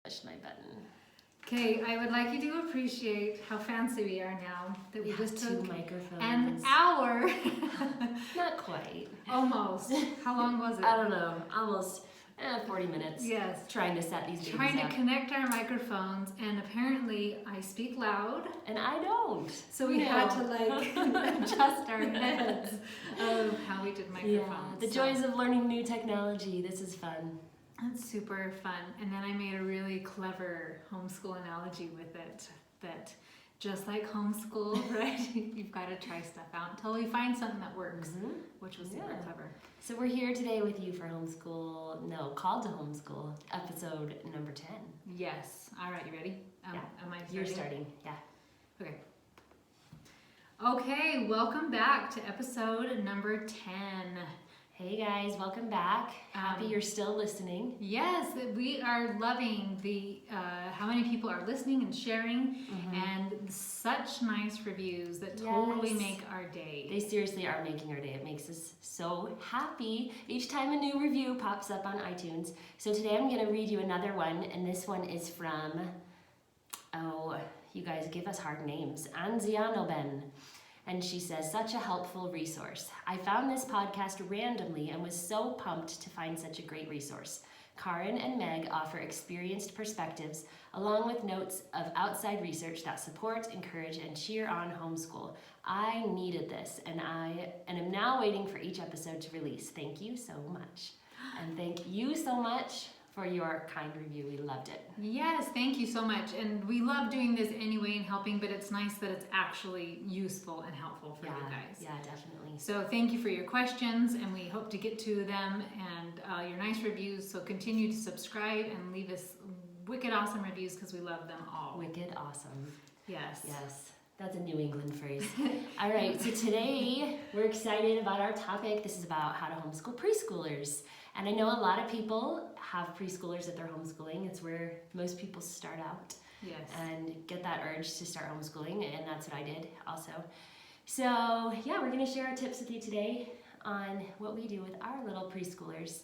push my button. Okay, I would like you to appreciate how fancy we are now that we just took 2 microphones. an hour. Not quite. Almost. How long was it? I don't know. Almost 40 minutes. Yes. Trying to set these babies Trying to up. connect our microphones, and apparently I speak loud. And I don't. So we had to adjust our heads of how we did microphones. Yeah, the joys of learning new technology. This is fun. That's super fun. And then I made a really clever homeschool analogy with it that just like homeschool, right? You've got to try stuff out until we find something that works, which was super clever. So we're here today with you for Called to Homeschool, episode number 10. Yes. All right, you ready? Yeah. Am I starting? You're starting, yeah. Okay. Okay, welcome back to episode number 10. Hey guys, welcome back. Happy you're still listening. Yes, we are loving the how many people are listening and sharing, and such nice reviews that totally make our day. They seriously are making our day. It makes us so happy each time a new review pops up on iTunes. So today I'm going to read you another one, and this one is from, you guys give us hard names, Anzianoben. And she says, such a helpful resource. I found this podcast randomly and was so pumped to find such a great resource. Karyn and Meg offer experienced perspectives along with notes of outside research that support, encourage, and cheer on homeschool. I needed this, and I am now waiting for each episode to release. Thank you so much. And thank you so much for your kind review. We loved it. Yes, thank you so much. And we love doing this anyway and helping, but it's nice that it's actually useful and helpful for you guys. Yeah, definitely. So thank you for your questions, and we hope to get to them and your nice reviews. So continue to subscribe and leave us wicked awesome reviews because we love them all. Wicked awesome. Yes. Yes. That's a New England phrase. All right, so today we're excited about our topic. This is about how to homeschool preschoolers. And I know a lot of people have preschoolers that they're homeschooling. It's where most people start out. Yes. And get that urge to start homeschooling, and that's what I did also. So yeah, we're gonna share our tips with you today on what we do with our little preschoolers.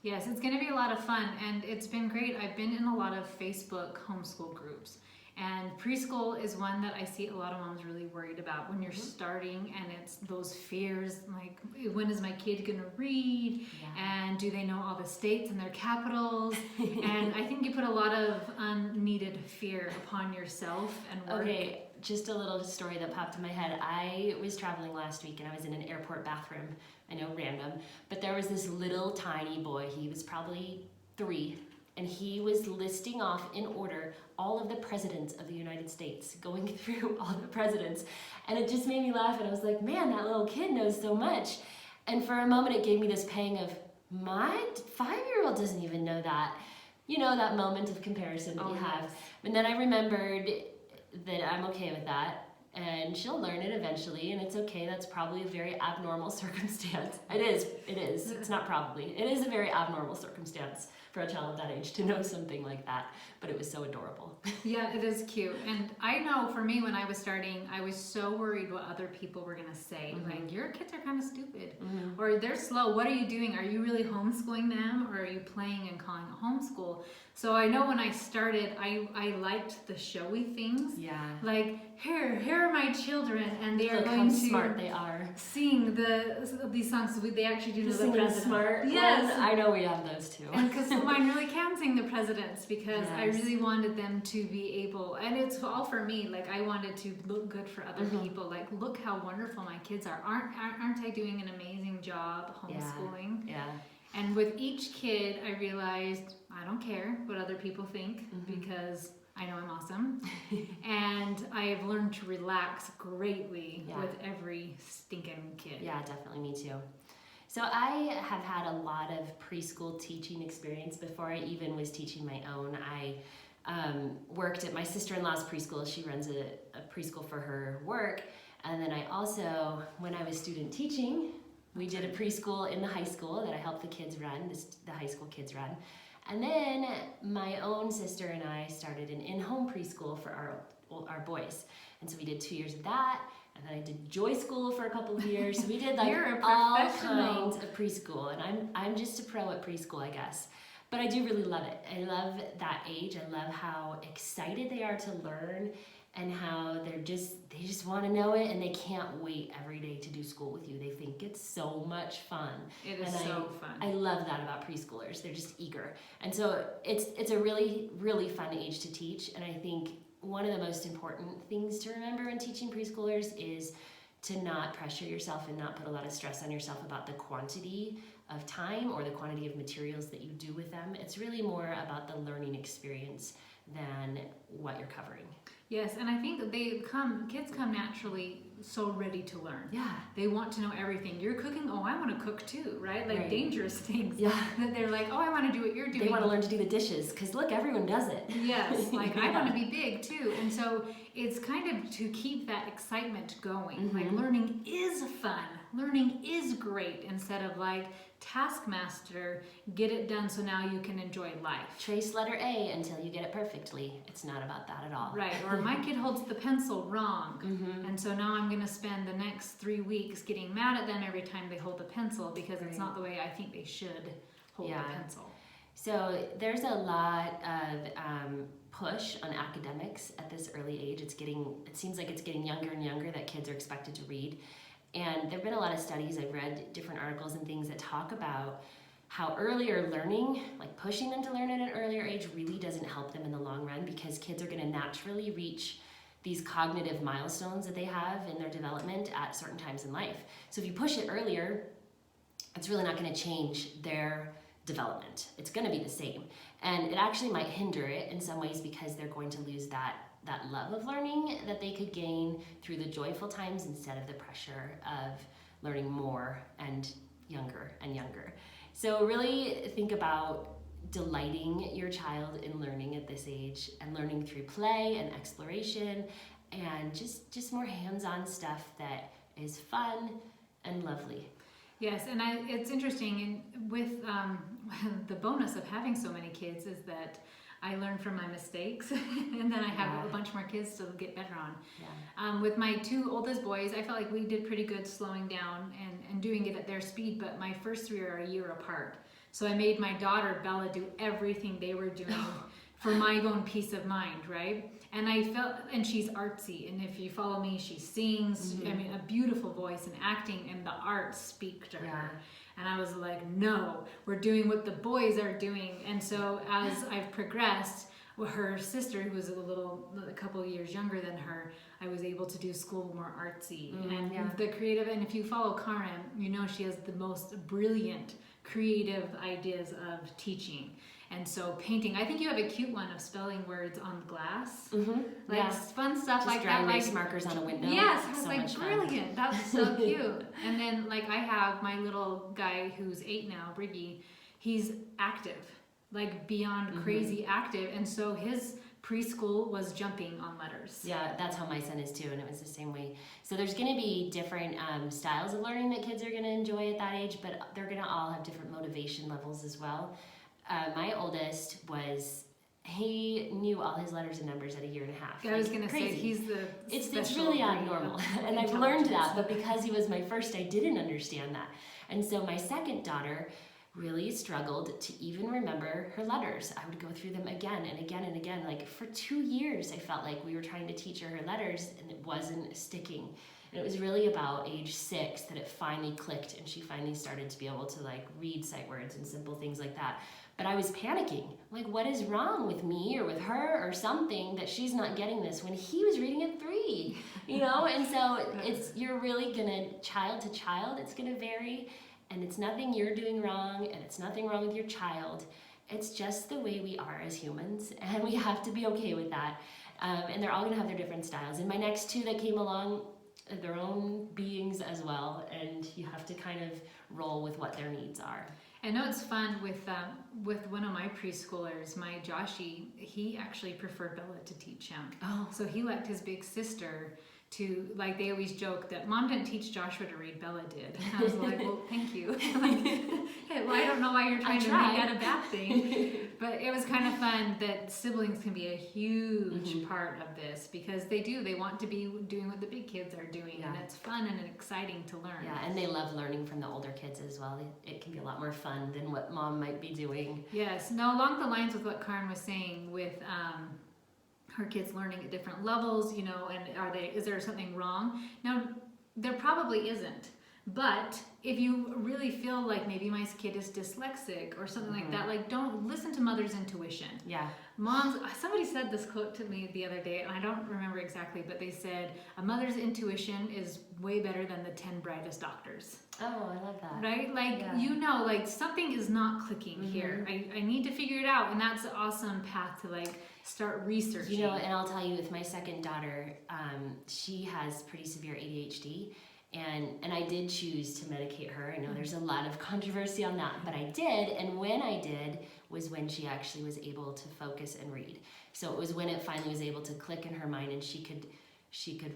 Yes, it's gonna be a lot of fun, and it's been great. I've been in a lot of Facebook homeschool groups. And preschool is one that I see a lot of moms really worried about when you're starting, and it's those fears like, when is my kid gonna read? And do they know all the states and their capitals? And I think you put a lot of unneeded fear upon yourself and work. Okay, just a little story that popped in my head. I was traveling last week and I was in an airport bathroom. I know, random, but there was this little tiny boy. He was probably 3. And he was listing off in order all of the presidents of the United States, going through all the presidents. And it just made me laugh, and I was like, man, that little kid knows so much. And for a moment it gave me this pang of, my 5-year-old doesn't even know that. You know, that moment of comparison that you have. Yes. And then I remembered that I'm okay with that. And she'll learn it eventually, and it's okay. That's probably a very abnormal circumstance. It is. It's not probably. It is a very abnormal circumstance for a child of that age to know something like that, but it was so adorable. Yeah, it is cute. And I know for me, when I was starting, I was so worried what other people were gonna say. Like, your kids are kind of stupid, or they're slow. What are you doing? Are you really homeschooling them, or are you playing and calling it homeschool? So I know when I started, I liked the showy things. Yeah. Like, here are my children, and they are Look going how to smart they are. sing these songs. They actually do know the president. Smart. Yes. One, I know we have those too. And because mine really can sing the presidents, because I Yes. really wanted them to be able, and it's all for me. Like, I wanted to look good for other people. Like, look how wonderful my kids are. Aren't I doing an amazing job homeschooling? Yeah. And with each kid, I realized I don't care what other people think, because I know I'm awesome. And I have learned to relax greatly with every stinking kid. Yeah, definitely, me too. So I have had a lot of preschool teaching experience before I even was teaching my own. I worked at my sister-in-law's preschool. She runs a preschool for her work. And then I also, when I was student teaching, we did a preschool in the high school that I helped the kids run, the high school kids run. And then my own sister and I started an in-home preschool for our boys. And so we did 2 years of that. And then I did Joy School for a couple of years. So we did like all kinds of preschool. And I'm just a pro at preschool, I guess. But I do really love it. I love that age. I love how excited they are to learn and how they just want to know it, and they can't wait every day to do school with you. They think it's so much fun. It is so fun. I love that about preschoolers. They're just eager. And so it's a really, really fun age to teach. And I think one of the most important things to remember when teaching preschoolers is to not pressure yourself and not put a lot of stress on yourself about the quantity of time or the quantity of materials that you do with them. It's really more about the learning experience than what you're covering. Yes, and I think kids come naturally so ready to learn. Yeah. They want to know everything. You're cooking, oh, I want to cook too, right? Like dangerous things. Yeah. That they're like, oh, I want to do what you're doing. They want to learn to do the dishes because look, everyone does it. Yes, like I want to be big too. And so it's kind of to keep that excitement going. Like learning is fun. Learning is great instead of like taskmaster, get it done so now you can enjoy life. Trace letter A until you get it perfectly. It's not about that at all. Right, or my kid holds the pencil wrong, and so now I'm going to spend the next 3 weeks getting mad at them every time they hold the pencil because it's not the way I think they should hold the pencil. So there's a lot of push on academics at this early age. It seems like it's getting younger and younger that kids are expected to read. And there have been a lot of studies, I've read different articles and things that talk about how earlier learning, like pushing them to learn at an earlier age, really doesn't help them in the long run because kids are going to naturally reach these cognitive milestones that they have in their development at certain times in life. So if you push it earlier, it's really not going to change their development. It's going to be the same. And it actually might hinder it in some ways because they're going to lose that love of learning that they could gain through the joyful times instead of the pressure of learning more and younger and younger. So really think about delighting your child in learning at this age and learning through play and exploration and just more hands-on stuff that is fun and lovely. Yes, and it's interesting, and with the bonus of having so many kids is that I learn from my mistakes, and then I have a bunch more kids to get better on. Yeah. With my two oldest boys, I felt like we did pretty good slowing down and doing it at their speed, but my first three are a year apart. So I made my daughter, Bella, do everything they were doing for my own peace of mind, right? And I felt, and she's artsy, and if you follow me, she sings, I mean, a beautiful voice and acting, and the arts speak to her. And I was like, no, we're doing what the boys are doing. And so as I've progressed, her sister, who was a couple of years younger than her, I was able to do school more artsy. The creative, and if you follow Karyn, you know she has the most brilliant creative ideas of teaching. And so painting, I think you have a cute one of spelling words on glass. Fun stuff just like drawing that. Nice markers on a window. Yes, I was so like, brilliant. That's so cute. And then like I have my little guy who's 8 now, Briggy, he's active, like beyond crazy active. And so his preschool was jumping on letters. Yeah, that's how my son is too, and it was the same way. So there's going to be different styles of learning that kids are going to enjoy at that age, but they're going to all have different motivation levels as well. My oldest he knew all his letters and numbers at 1.5 years. I was going to say, he's the It's really abnormal, and I've learned that, but because he was my first, I didn't understand that. And so my second daughter really struggled to even remember her letters. I would go through them again and again and again. Like for 2 years, I felt like we were trying to teach her letters, and it wasn't sticking. And it was really about age 6 that it finally clicked, and she finally started to be able to like read sight words and simple things like that. But I was panicking, like what is wrong with me or with her or something that she's not getting this when he was reading at 3, you know? And so you're really gonna, child to child, it's gonna vary, and it's nothing you're doing wrong, and it's nothing wrong with your child. It's just the way we are as humans, and we have to be okay with that. And they're all gonna have their different styles. And my next 2 that came along, their own beings as well, and you have to kind of roll with what their needs are. I know it's fun with one of my preschoolers, my Joshie, he actually preferred Bella to teach him. Oh. So he let his big sister to, like, they always joke that Mom didn't teach Joshua to read, Bella did. And I was like, well, thank you. Like, hey, well, I don't know why you're trying to make that a bad thing. But it was kind of fun that siblings can be a huge part of this, because they want to be doing what the big kids are doing, and it's fun and exciting to learn. Yeah, and they love learning from the older kids as well. It can be a lot more fun than what Mom might be doing. Yes, no, along the lines with what Karyn was saying with her kids learning at different levels, you know, and is there something wrong? Now, there probably isn't. But if you really feel like maybe my kid is dyslexic or something like that, like, don't listen to mother's intuition. Yeah. Somebody said this quote to me the other day, and I don't remember exactly, but they said, a mother's intuition is way better than the 10 brightest doctors. Oh, I love that. Right? Like, you know, like, something is not clicking here. I need to figure it out, and that's an awesome path to, like, start researching. You know, and I'll tell you, with my second daughter, she has pretty severe ADHD. And I did choose to medicate her. I know there's a lot of controversy on that, but I did. And when I did was when she actually was able to focus and read. So it was when it finally was able to click in her mind, and she could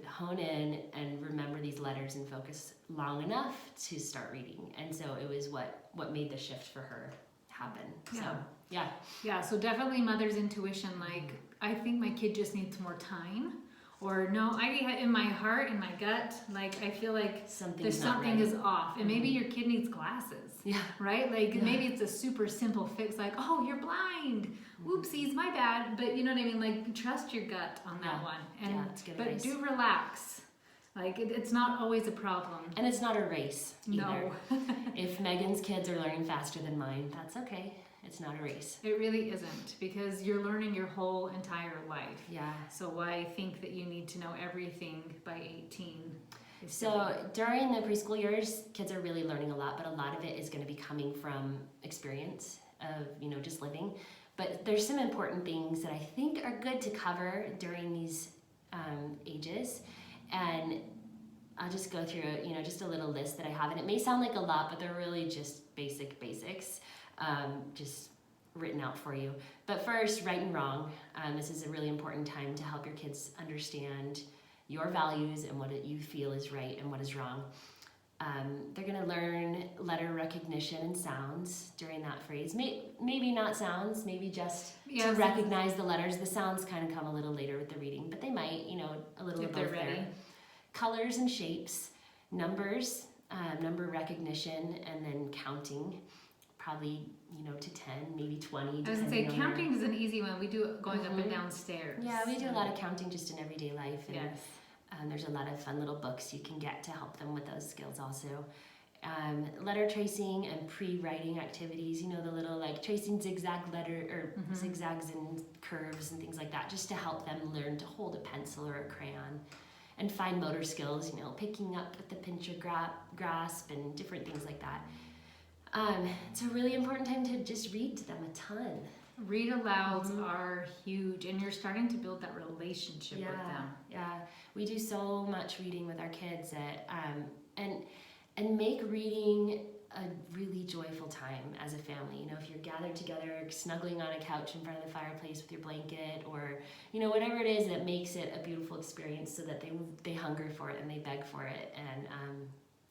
hone in and remember these letters and focus long enough to start reading. And so it was what made the shift for her happen. Yeah. So yeah. Yeah, so definitely mother's intuition. Like, I think my kid just needs more time. Or no, in my heart, in my gut, like, I feel like something is off. And maybe your kid needs glasses. Yeah. Right? Like, maybe it's a super simple fix, like, oh, you're blind. Oopsies, my bad. But you know what I mean? Like, trust your gut on that one. And it's good but advice. do relax. Like, it's not always a problem. And it's not a race either. No. If Megan's kids are learning faster than mine, that's okay. It's not a race. It really isn't, because you're learning your whole entire life. Yeah. So why think that you need to know everything by 18? So during the preschool years, kids are really learning a lot, but a lot of it is going to be coming from experience of, you know, just living. But there's some important things that I think are good to cover during these ages. And I'll just go through, you know, just a little list that I have. And it may sound like a lot, but they're really just basics. Just written out for you. But first, right and wrong. This is a really important time to help your kids understand your values and what you feel is right and what is wrong. They're going to learn letter recognition and sounds during that phase. Maybe not sounds, maybe just to recognize the letters. The sounds kind of come a little later with the reading, but they might, you know, a little if above they're ready. there. Colors and shapes, numbers, number recognition, and then counting. Probably, you know, to 10, maybe 20. I was going to say, counting is an easy one. We do it going up and down stairs. Yeah, we do a lot of counting just in everyday life. And, yes. There's a lot of fun little books you can get to help them with those skills also. Letter tracing and pre-writing activities, you know, the little, like, tracing zigzag letter or zigzags and curves and things like that, just to help them learn to hold a pencil or a crayon. And fine motor skills, you know, picking up with the pincher grasp and different things like that. It's a really important time to just read to them a ton. Read alouds are huge, and you're starting to build that relationship with them. Yeah, we do so much reading with our kids that, and make reading a really joyful time as a family. You know, if you're gathered together, snuggling on a couch in front of the fireplace with your blanket, or, you know, whatever it is that makes it a beautiful experience, so that they hunger for it and they beg for it, and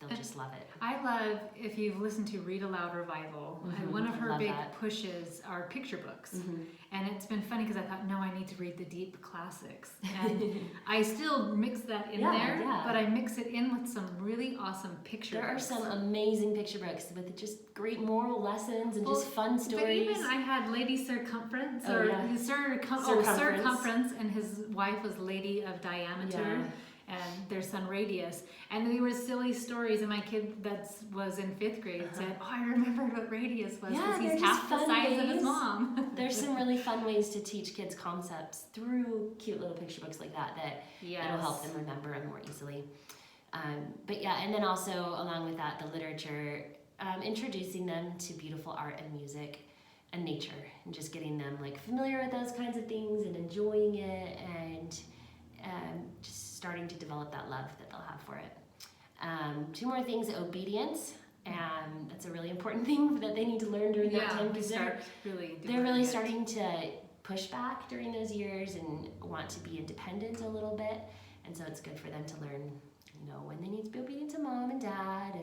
they'll just love it. I love, if you've listened to Read Aloud Revival, and one of her big pushes are picture books. And it's been funny because I thought, no, I need to read the deep classics. And I still mix that in there, but I mix it in with some really awesome picture books. There are some amazing picture books with just great moral lessons and just fun stories. But even I had Lady Circumference, Circumference, and his wife was Lady of Diameter. And their son Radius, and they were silly stories, and my kid that was in 5th grade said, oh, I remembered what Radius was, because he's half the size of his mom. There's some really fun ways to teach kids concepts through cute little picture books like that'll help them remember them more easily. But yeah, and then also along with that, the literature, introducing them to beautiful art and music and nature, and just getting them, like, familiar with those kinds of things and enjoying it, and just starting to develop that love that they'll have for it. 2 more things: obedience. That's a really important thing that they need to learn during that time, because they're really starting to push back during those years and want to be independent a little bit. And so it's good for them to learn, when they need to be obedient to mom and dad,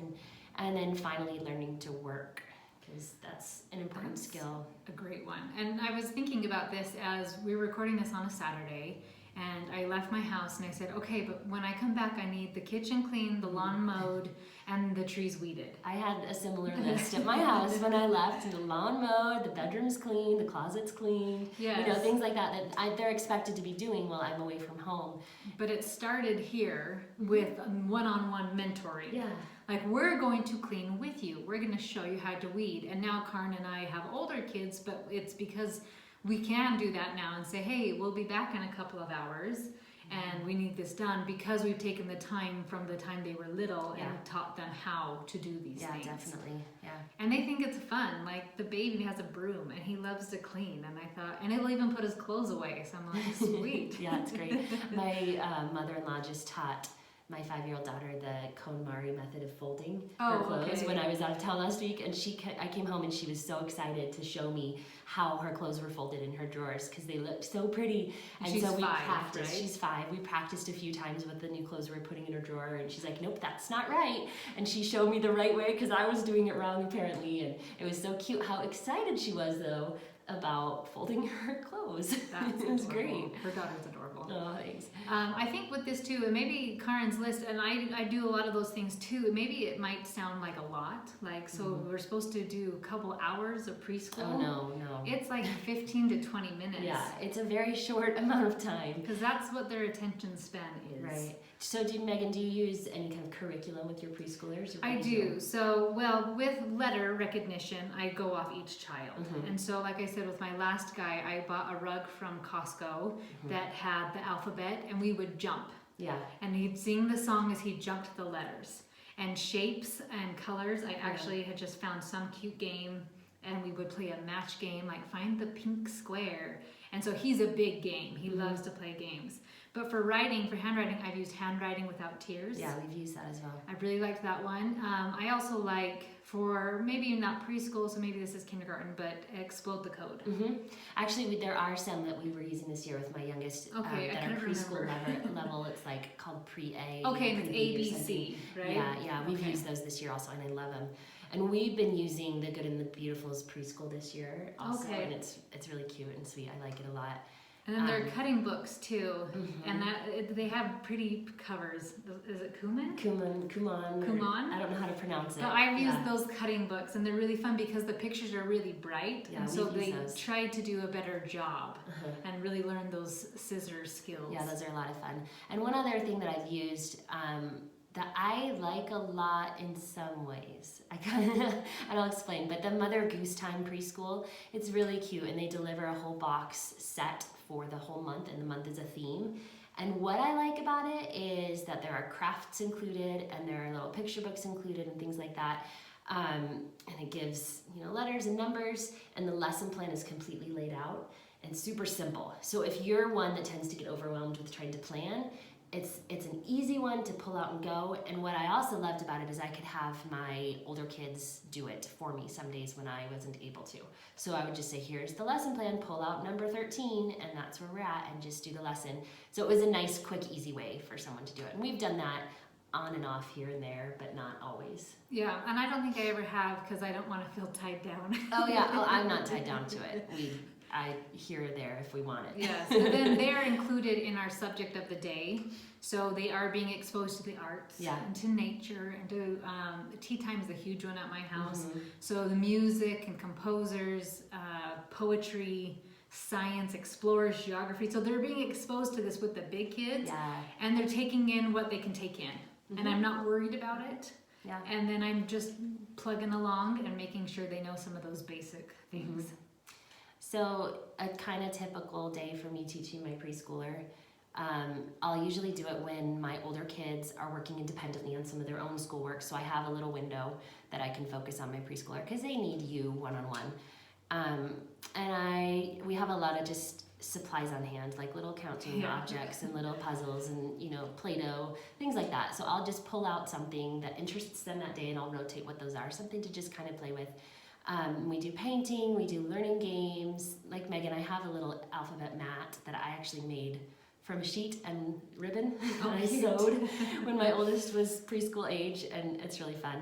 and then finally learning to work, because that's an important skill. A great one. And I was thinking about this as we were recording this on a Saturday, and I left my house and I said, okay, but when I come back, I need the kitchen cleaned, the lawn mowed, and the trees weeded. I had a similar list at my house when I left. The lawn mowed, the bedroom's clean, the closet's clean, things like that they're expected to be doing while I'm away from home. But it started here with one-on-one mentoring. Yeah. Like, we're going to clean with you. We're going to show you how to weed. And now Karyn and I have older kids, but it's because we can do that now and say, hey, we'll be back in a couple of hours and we need this done, because we've taken the time from the time they were little and taught them how to do these things. Yeah, definitely. Yeah. And they think it's fun. Like, the baby has a broom and he loves to clean. And I thought, and he'll even put his clothes away. So I'm like, sweet. Yeah, it's great. My mother-in-law just taught my 5-year-old daughter the KonMari method of folding her clothes when I was out of town last week, and I came home and she was so excited to show me how her clothes were folded in her drawers, because they looked so pretty. And she's so we 5, practiced. right? She's 5. We practiced a few times with the new clothes we were putting in her drawer, and she's like, nope, that's not right. And she showed me the right way, because I was doing it wrong apparently. And it was so cute how excited she was though about folding her clothes. That's it was great. Her daughter's adorable. Oh, thanks. I think with this too, and maybe Karyn's list, and I do a lot of those things too, maybe it might sound like a lot. Like, so we're supposed to do a couple hours of preschool. Oh, no. It's like 15 to 20 minutes. Yeah, it's a very short amount of time. Because that's what their attention span is. Right. So, Megan, do you use any kind of curriculum with your preschoolers? I do. So, with letter recognition, I go off each child. And so, like I said, with my last guy, I bought a rug from Costco that had the alphabet, and we would jump. Yeah. And he'd sing the song as he jumped the letters. And shapes and colors, I actually had just found some cute game, and we would play a match game, like find the pink square. And so he's a big game. He loves to play games. But for writing, for handwriting, I've used handwriting without tears. Yeah, we've used that as well. I really liked that one. I also like, for maybe not preschool, so maybe this is kindergarten, but Explode the Code. Actually, there are some that we were using this year with my youngest that are preschool level. It's like called pre-A. Okay, and it's ABC, right? Yeah, we've used those this year also, and I love them. And we've been using The Good and the Beautiful as preschool this year also, and it's really cute and sweet. I like it a lot. And then they're cutting books too, and they have pretty covers. Is it Kuman? Kuman. I don't know how to pronounce it. But I've used those cutting books, and they're really fun because the pictures are really bright, and so they tried to do a better job and really learn those scissor skills. Yeah, those are a lot of fun. And one other thing that I've used that I like a lot in some ways, and I'll explain, but the Mother Goose Time Preschool, it's really cute, and they deliver a whole box set for the whole month, and the month is a theme. And what I like about it is that there are crafts included, and there are little picture books included and things like that. And it gives letters and numbers, and the lesson plan is completely laid out and super simple. So if you're one that tends to get overwhelmed with trying to plan, it's an easy one to pull out and go. And what I also loved about it is I could have my older kids do it for me some days when I wasn't able to. So I would just say, here's the lesson plan, pull out number 13, and that's where we're at, and just do the lesson. So it was a nice, quick, easy way for someone to do it. And we've done that on and off here and there, but not always. Yeah, and I don't think I ever have, because I don't want to feel tied down. Oh yeah, I'm not tied down to it. I here or there if we want it. Yeah, so then they're included in our subject of the day. So they are being exposed to the arts, and to nature, and to tea time is a huge one at my house. So the music and composers, poetry, science, explorers, geography. So they're being exposed to this with the big kids, and they're taking in what they can take in. And I'm not worried about it. Yeah. And then I'm just plugging along and making sure they know some of those basic things. So a kind of typical day for me teaching my preschooler, I'll usually do it when my older kids are working independently on some of their own schoolwork, so I have a little window that I can focus on my preschooler because they need you one-on-one. And we have a lot of just supplies on hand, like little counting objects and little puzzles and Play-Doh, things like that. So I'll just pull out something that interests them that day, and I'll rotate what those are, something to just kind of play with. We do painting, we do learning games. Like Megan, I have a little alphabet mat that I actually made from a sheet and ribbon that I cute. sewed when my oldest was preschool age, and it's really fun.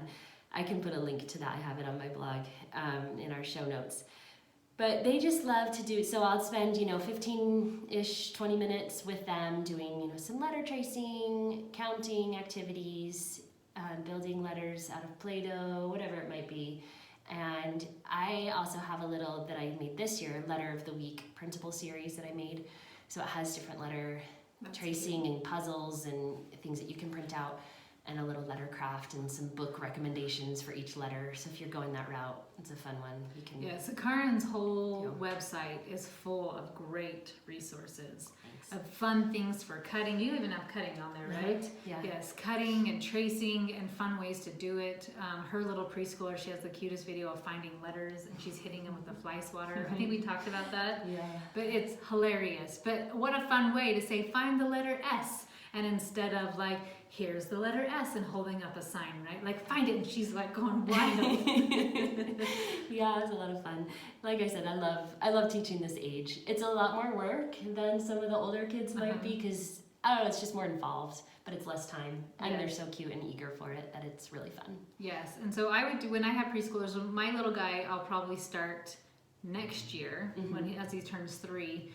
I can put a link to that. I have it on my blog in our show notes. But they just love to do, so I'll spend, 15-ish, 20 minutes with them doing, some letter tracing, counting activities, building letters out of Play-Doh, whatever it might be. And I also have a little that I made this year, Letter of the Week printable series that I made. So it has different letter tracing and puzzles and things that you can print out, and a little letter craft and some book recommendations for each letter. So if you're going that route, it's a fun one. You can. Yeah, so Karyn's whole website is full of great resources, of fun things for cutting. You even have cutting on there, right? Yeah. Yes, cutting and tracing and fun ways to do it. Her little preschooler, she has the cutest video of finding letters, and she's hitting them with a fly swatter. I think we talked about that. Yeah. But it's hilarious. But what a fun way to say, find the letter S. And instead of like, here's the letter S and holding up a sign, right? Like, find it, and she's like going wild. Yeah, it's a lot of fun. Like I said, I love teaching this age. It's a lot more work than some of the older kids might be, because I don't know, it's just more involved, but it's less time. And they're so cute and eager for it that it's really fun. Yes, and so I would do, when I have preschoolers, my little guy, I'll probably start next year as he turns 3.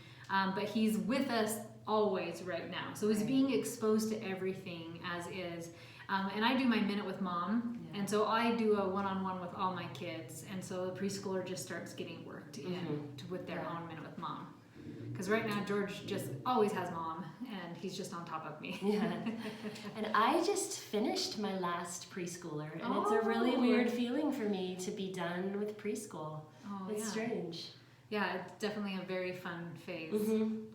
But he's with us always right now. So he's being exposed to everything as is. And I do my Minute with Mom. Yeah. And so I do a one-on-one with all my kids. And so the preschooler just starts getting worked in with their own Minute with Mom. Because right now George just always has Mom, and he's just on top of me. Yeah. And I just finished my last preschooler, and it's a really weird feeling for me to be done with preschool. Oh, It's strange. Yeah, it's definitely a very fun phase.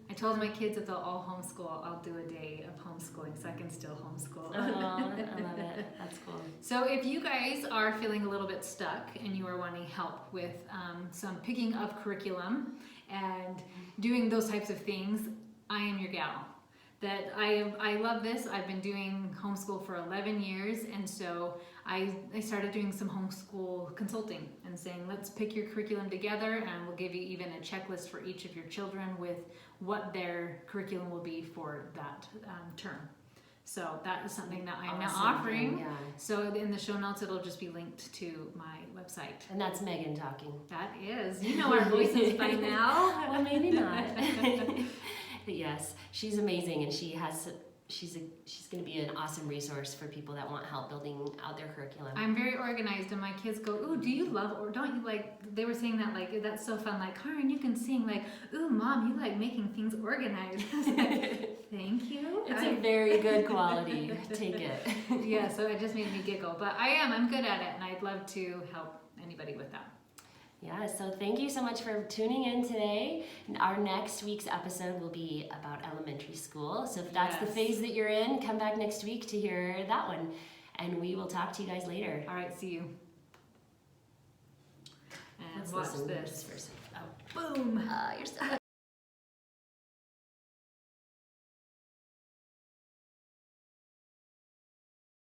I told my kids that they'll all homeschool. I'll do a day of homeschooling so I can still homeschool. Oh, I love it. That's cool. So if you guys are feeling a little bit stuck and you are wanting help with some picking up curriculum and doing those types of things, I am your gal. That I love this. I've been doing homeschool for 11 years, and so I started doing some homeschool consulting and saying, let's pick your curriculum together, and we'll give you even a checklist for each of your children with what their curriculum will be for that term. So that is something that I'm now offering. Yeah. So in the show notes, it'll just be linked to my website. And that's Megan talking. That is. You know our voices by now. Well, maybe not. But yes, she's amazing, and she's going to be an awesome resource for people that want help building out their curriculum. I'm very organized, and my kids go, ooh, do you love, or don't you like, they were saying that, like, that's so fun, like, Karyn, you can sing, like, ooh, Mom, you like making things organized. I was like, thank you. It's a very good quality. Take it. Yeah, so it just made me giggle, but I'm good at it, and I'd love to help anybody with that. Yeah, so thank you so much for tuning in today. And our next week's episode will be about elementary school. So if that's the phase that you're in, come back next week to hear that one. And we will talk to you guys later. All right, see you. And Let's watch listen this. first. Oh, boom. You're so